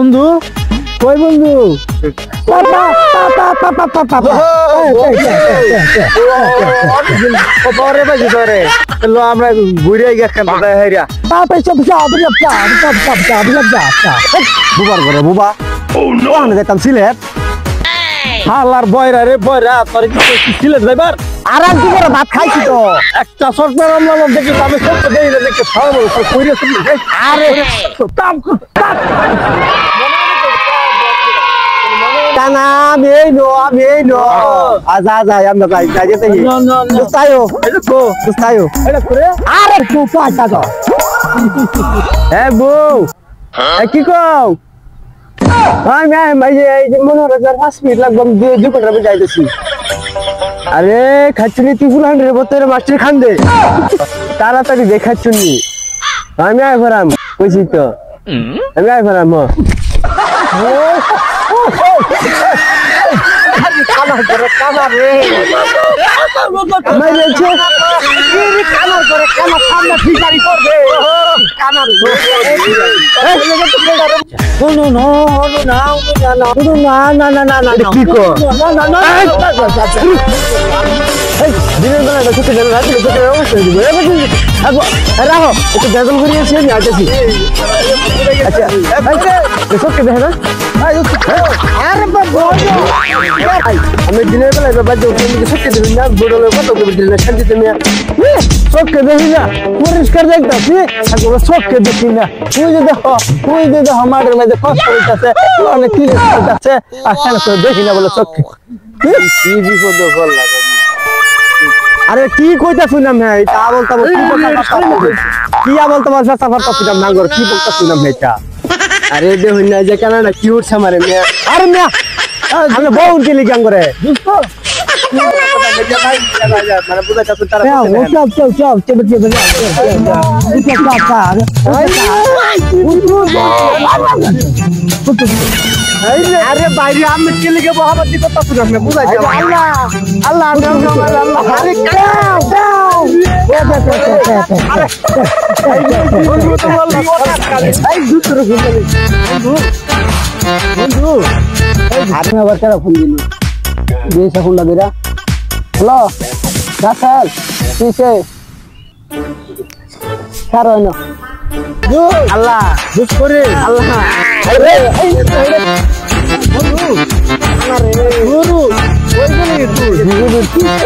বন্ধু কই বন্ধু আমরা ঘুরে বুবার করে বুবা যেতাম সিলেট হালার বয়রা রে বয়রা তোর সিলেট যাইবার আর কি করে ভাত খাইছি তো একটা সরকার আমরা দেখি আমি সব দেই না দেখে সব কইরে আরে কানা আমি এই নো আজা আমরা যাই যেতে বুঝতায়ো বুঝতায়ো এটা করে আরে তুই কাটা তো এ বউ কি কও আমি এই যে মনোরঞ্জন 5 মিনিট লাগবে আমি 2 ঘন্টা যাইতেছি আরে খাচ্ছি তুই ফুলান রে বতরে মাস্টার খান দে তাড়াতাড়ি দেখাচ্ছি আমি আই ভরাম কইছি তো আমি আই ভরাম কামার করে কামার রে আমি বলছি কামার করে কামার সামনে ফিকারি করবে কামার না কি কো না দিনের বেলা দেখতে গেল রাতে দেখতে অবশ্যই দিব রাখো একটু বেদল করিয়ে এসে আমি আসছি আচ্ছা দেখো কে দেখে না আরে বাবা আমি দিনের বেলা বাবা তুমি সত্যি দিন না বড়লে কত করে দিন না শান্তি তুমি চোখকে দেখি না পরিষ্কার দেখতাছি আর চোখকে দেখি না তুই যে দেখো আমাদের মধ্যে কষ্ট হইতাছে অনেক কি হইতাছে আর কেন দেখি না বলে চোখকে কি বিপদ করলাম আরে কি কইতা শুনাম ভাই তা বলতা কি বলতা বলছ সাফার তো শুনাম না গর কি বলতা শুনাম এটা আরে দে হইনা যে কেন না কি উঠছ আমারে মে আরে মে আমি বহুত কি লিগাম করে দোস্ত মানে বুঝাইতা তো তারা আরে বাইরে আমি কি লিগে বহাবত দি কথা শুনাম না বুঝাইতা আল্লাহ আরে দাও বন্ধু তো বললি ওটা কালে এই দুতর বন্ধু আপনি আবার কারা ফোন দিল এই সেকেন্ডা বেরা হ্যালো রাসেল কিসে কারণ আল্লাহ বুঝ করে আল্লাহ আরে বন্ধু আরে গুরু ওই বলি তুই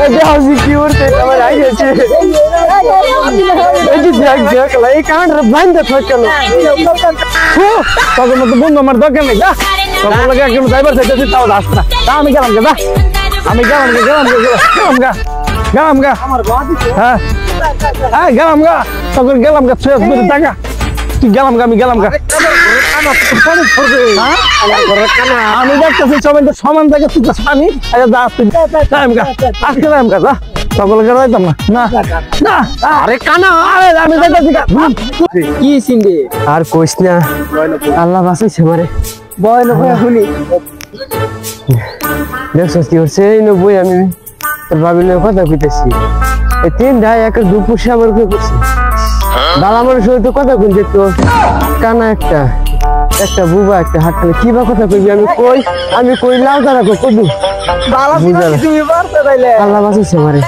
এই যে হাসি কি করতে আমার আই গেছে এই যে দেখ লাই কান্ড বন্ধ থাকলো তখন তো বন্ধু আমার দরকার নেই যা তখন লাগে একদম ড্রাইভার চাইতেছি তাও যাস না তা আমি গেলাম যা আমি গেলাম আমার বাড়ি হ্যাঁ গেলাম গা তখন গেলাম গা শেষ করে টাকা তুই গেলাম গা আমি গেলাম গা আমি দেখতেছি সবাই তো সমান থাকে তুই তো স্বামী আজকে যাইম গা যা সকলকে যাইতাম না না আরে কানা আরে আমি দেখতেছি কি সিন্ডে আর কইস না আল্লাহ বাঁচাইছে মারে বয় না ভয় শুনি দেখছিস কি হচ্ছে এই নবই আমি তোর ভাবির কথা কইতেছি এই 3 ভাই একটা দুপুর সামর করছি বালা মানুষ হয়তো কথা কই যেত কানা একটা বুবা একটা হাত কি বা কথা কইবি আমি কই লাউ দাঁড়া কদু তুমি বারতে তাইলে আল্লাহ বাঁচাইছে মারে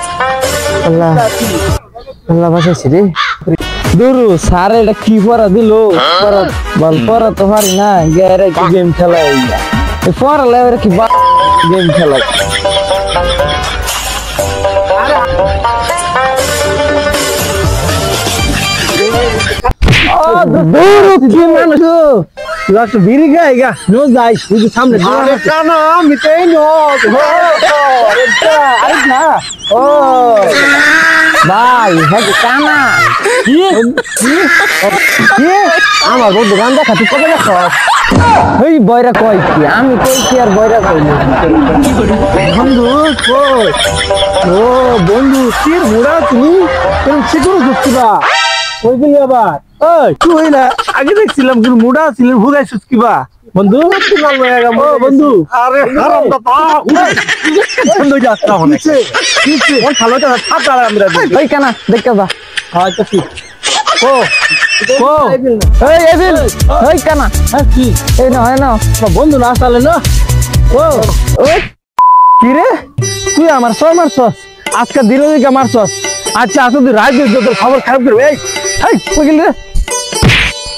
আল্লাহ বাঁচাইছে রে দুরু সারে এটা কি পড়া দিল পড়া তো পারি না গেরে গেম খেলা হইয়া পড়া লেভেল কি গেম খেলা বিড়ি গাইগা নো যাই সামনে আমি তো ও ভাই কানা আমার বন্ধু গান দেখা তুই কবে দেখ ওই বয়রা কয় কি আমি কই কি আর বয়রা কই বন্ধু ও বন্ধু কি মুড়া তুমি শিখুন খুঁজছিবা ওই বলি আবার কি হইলা আগে দেখছিলাম কিন্তু মুড়া ছিলেন ভুগাইছিস কিবা বন্ধু বন্ধু আরে বন্ধু যাচ্ছা ভালো আমরা কেনা দেখবা ও ও এই এবিল এই কানা কি এই না বন্ধু না আসলে না ও ওই কি রে তুই আমার সব মারছস আজকে দিলে দিকে মারছস আচ্ছা আজ তুই রাত দিস তোর খবর খারাপ করবে এই এই কই গেলি রে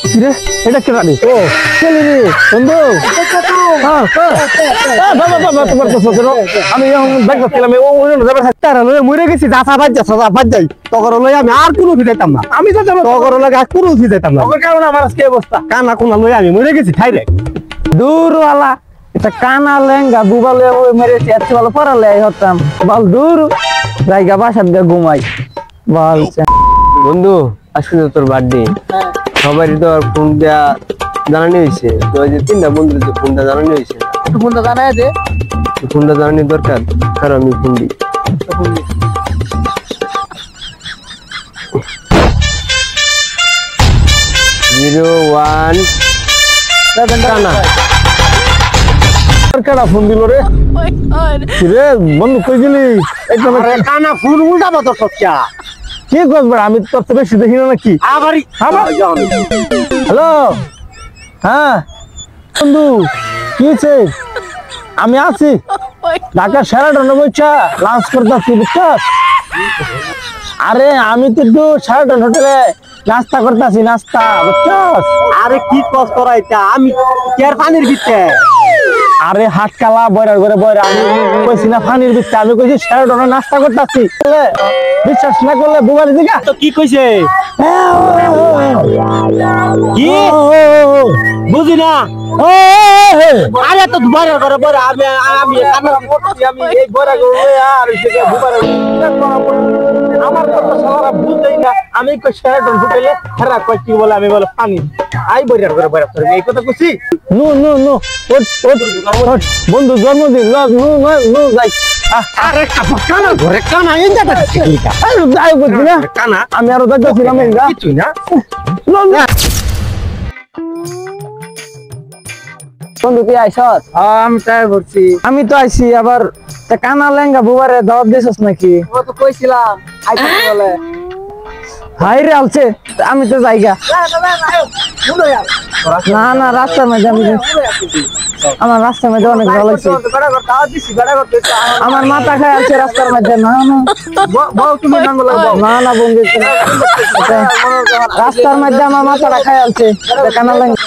কি রে এটা কে রানি ও চলি রে বন্ধু হ্যাঁ বাবা তোমার তো সরো আমি দেখছিলাম ও যাবে তারা লয়ে মরে গেছি দাসা বাজ যাই তগর লয়ে আমি আর কোনো ফিরাইতাম না আমি তো যাব তগর লয়ে আর কোনো ফিরাইতাম না তগর কারণে আমার আজকে অবস্থা কানা কোনা লয়ে আমি মরে গেছি খাই রে দূরওয়ালা এটা কানা লেঙ্গা বুবালে ওই মেরেছে এত ভালো পড়ালে হতাম বল দূর জায়গা বাসাত গা ঘুমাই বল বন্ধু আজকে তো তোর বার্থডে সবারই তো ফোন দেয়া জানানি হয়েছে তো ওই যে 3টা বন্ধুর যে ফোনটা জানানি হয়েছে ফোনটা জানাই দে ফোনটা জানানি দরকার কারণ আমি ফোন দিই জিরো ওয়ান কানা ফোন দিল রে রে বন্ধু কই গেলি একদম কানা ফোন উল্টা মত সচ্চা কি করবে আমি তোর তো বেশি দেখি না নাকি হ্যালো হ্যাঁ বন্ধু কি হয়েছে আমি আছি ঢাকা সেরাটনে বইছা লাঞ্চ করতেছি বুঝছস আরে আমি তো একটু সেরাটন হোটেলে নাস্তা করতেছি নাস্তা বুঝছস আরে কি কষ্ট করাইতা আমি কেয়ার পানির ভিতরে আরে হাটকালা বয়রার ঘরে বয়রা আমি কইছি না পানির ভিতরে আমি কইছি সেরাটনে নাস্তা করতেছি বিশ্বাস না করলে বুবারি দিগা তো কি কইছে কি বুঝি না আরে তো বয়রার ঘরে বয়রা আমি এই বয়রার ঘরে আর সেটা বুবারি আমার কথা সারা বুঝতেই না আমি কই সেরাটন হোটেলে হেরা কই কি বলে আমি বলে পানি আই বয়রার ঘরে বয়রা তোর এই কথা কইছি নো বন্ধু জন্মদিন নো যাই আরে কানা ঘরে কানা এই জায়গা কি আরে যাই বুঝি না কানা আমি আরো দেখছিলাম এই না কিছু না বন্ধু তুই আইছস আমি তাই বলছি আমি তো আইছি আবার তা কানা লেঙ্গা বুবারে দাওয়াত দিছস নাকি ও তো কইছিলাম আইছস বলে হাই রে আলছে আমি তো যাইগা না রাস্তার মধ্যে আমি আমার রাস্তার মধ্যে অনেক ভালো লাগছে আমার মাথা খায় আছে রাস্তার মধ্যে না বন্ধু রাস্তার মধ্যে আমার মাথাটা খায় আছে কানা লেঙ্গা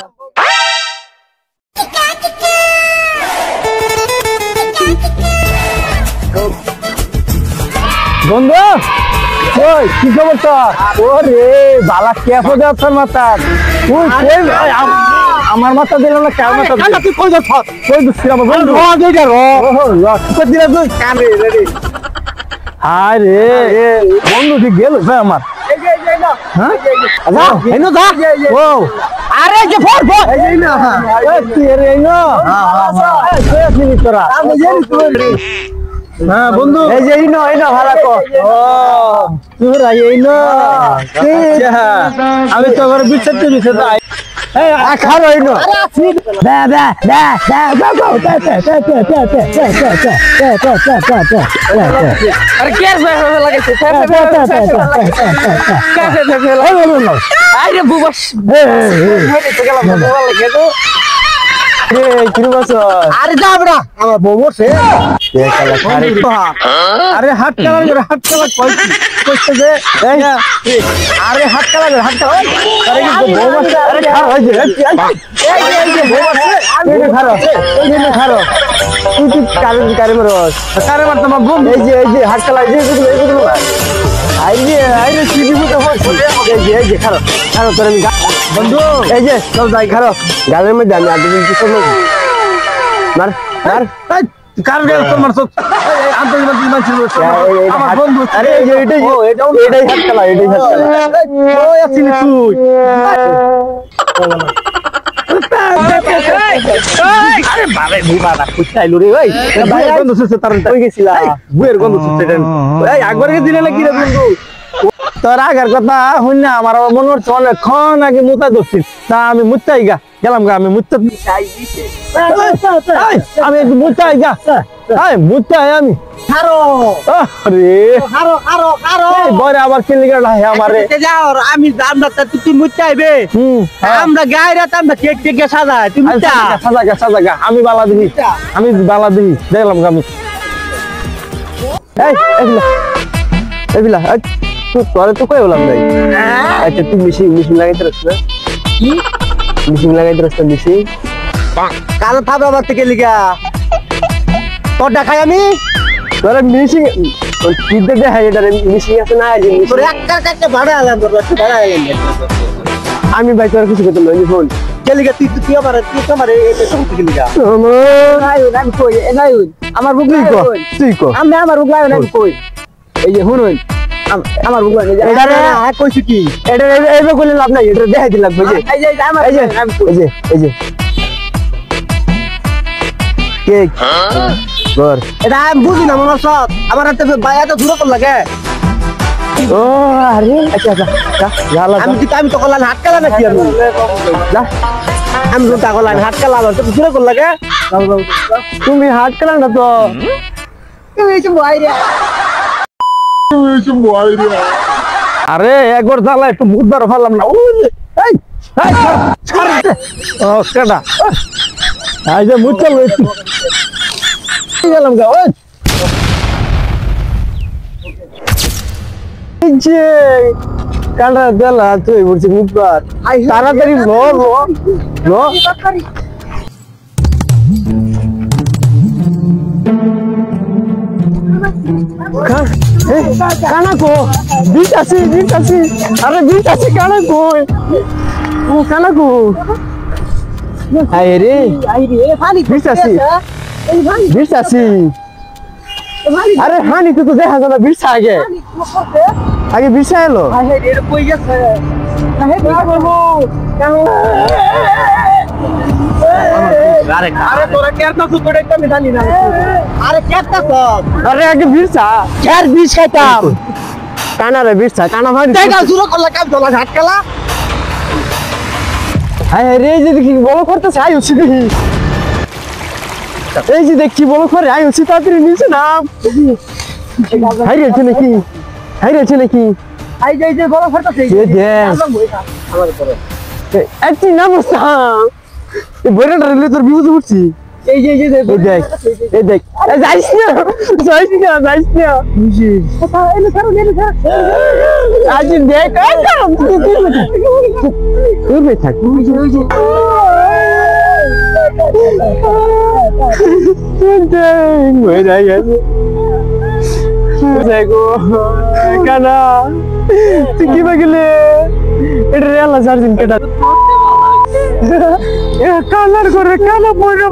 বন্ধু ওই কি খবর তোর ওরে বালা কেফো যাচ্ছে মাথা তুই আমার মাথা দিল না কার মাথা দিল তুই কই যাচ্ছ কই দিছিস আমার বন্ধু ও দেই রো তুই দিলা তুই কানে রে আরে বন্ধু ঠিক গেল ভাই আমার এই যে না হ্যাঁ এই না যা ও আরে যে ফর এই না এই তুই রে না হ্যাঁ তুই আসলি তোরা আমি জানি তুই হ্যাঁ বন্ধু এই যে ইনো ভাড়া কো ও তুই এই না আমি তো ঘর বিছতে এই আখার হইনো দা আরে কে লাগাইছে আরে বুবাস আরে যা বড়া আমার বউ বসে আরে হাত কালা কইছে যে আরে হাত কালা আরে বউ বসে আরে খার হইছে এই যে বউ বসে এই খার এই খার তুই কারে মারস কারে মার তোমার বউ এই যে হাত কালা এইগুলো আইরে সিডি বুঝতে হচ্ছে এই যে খার তোর আমি বন্ধু এই যে সব যাই খার গালের মধ্যে আমি আগে দিন কিছু মার কার গেল তোমার সব আন্তর্জাতিক মানুষ আমার বন্ধু আরে এই যে এটাই হাত খেলা ওই আছিস তুই আরে বাবা বুবাদা কুচাইলো রে ওই ভাই বন্ধু সুসে তার কই গেছিলা বুয়ের বন্ধু সুসে এই আগরে দিলে না কি রে বন্ধু তোর আগের কথা হইনা আমার মনে হচ্ছে অনেকক্ষণ আগে মুতা দছিস তা আমি মুতাই গা গেলাম গা আমি মুত্তা আমি মুত্তা যা মুত্তা আমি আরে বড় আবার কি লিগা না আমারে যাও আমি আমরা তুই মুত্তা আইবে আমরা গায়রাত আমরা কেক কেক সাজাই তুই মুত্তা সাজা আমি বালা দিই দেখলাম গা আমি এবিলা তোরে তো কই বললাম নাই আচ্ছা তুই মিশিং লাগাইতে রাখছ না মিশিং লাগাইতে রাখছ মিশিং কালো থাবড়া বাতে কে লিগা তোর দেখাই আমি তোরে মিশিং কি দে হাই এটা মিশিং আছে না যে তোর একটা ভাড়া আলাম তোর ভাড়া আলাম আমি ভাই তোর কিছু করতে লই ফোন কে লিগা তুই আমারে এটা সব কে লিগা আমি কই নাই আমার বুক নাই কো তুই কো আমি আমার বুক লাগে না কই এই যে শুনুন আমার বুক লাগে এটা রে কইছি কি এটা এইবে কইলে লাভ নাই এটা দেখাই দিলাম বুঝে এই যে আমার এই যে কেক বর এটা আমি বুঝি না মনে সব আমার হাতে বাইয়া তো দূর কর লাগে ও আরে আচ্ছা গালা আমি তো কলান হাত কালা নাকি আমি যা আমি তো কলান হাত কালা তো দূর কর লাগে তুমি হাত কালা না তো তুমি এই বাইরে আরে একবার জ্বালা একটু বুধবার ফালাম না কেডা আই যে মুখ চাল গেলাম গা যে কাঁড়া দেলা তুই বলছি বুধবার তাড়াতাড়ি ল কানা কো বিট আছে আরে বিট আছে কানা কো ও কানা কো আই রে পানি বিট আছে আরে হানি তো দেখা যায় না বিট আগে বিট এলো এর কই গেছে আরে তোরা কেরটা সুতোড় একটা আমি জানি না আরে কেরটা সব আরে আগে বিরসা চার বিশ খাইতাম কানা রে বিরসা কানা ভাই দেখা শুরু করলা কাম চলা ঘাট খেলা আরে রে যে দেখি বল করতেছে আই উছি দেখি এই যে দেখি বল করে আই উছি তাড়াতাড়ি নিচে নাম হাইরেছে নাকি আই যাই যে বড় ফটাছে এই যে আমার করে এত না বসা এই বড়টা রেলে তোর বিপদ উঠছি এই যে এই দেখ যাইস না বুঝি এনে ছাড়ো আজ দেখ তুই থাক দেখো কানা তুই কি বাগলে এটা রেলা চার্জিং কেটা কানার করে কানা পড়ে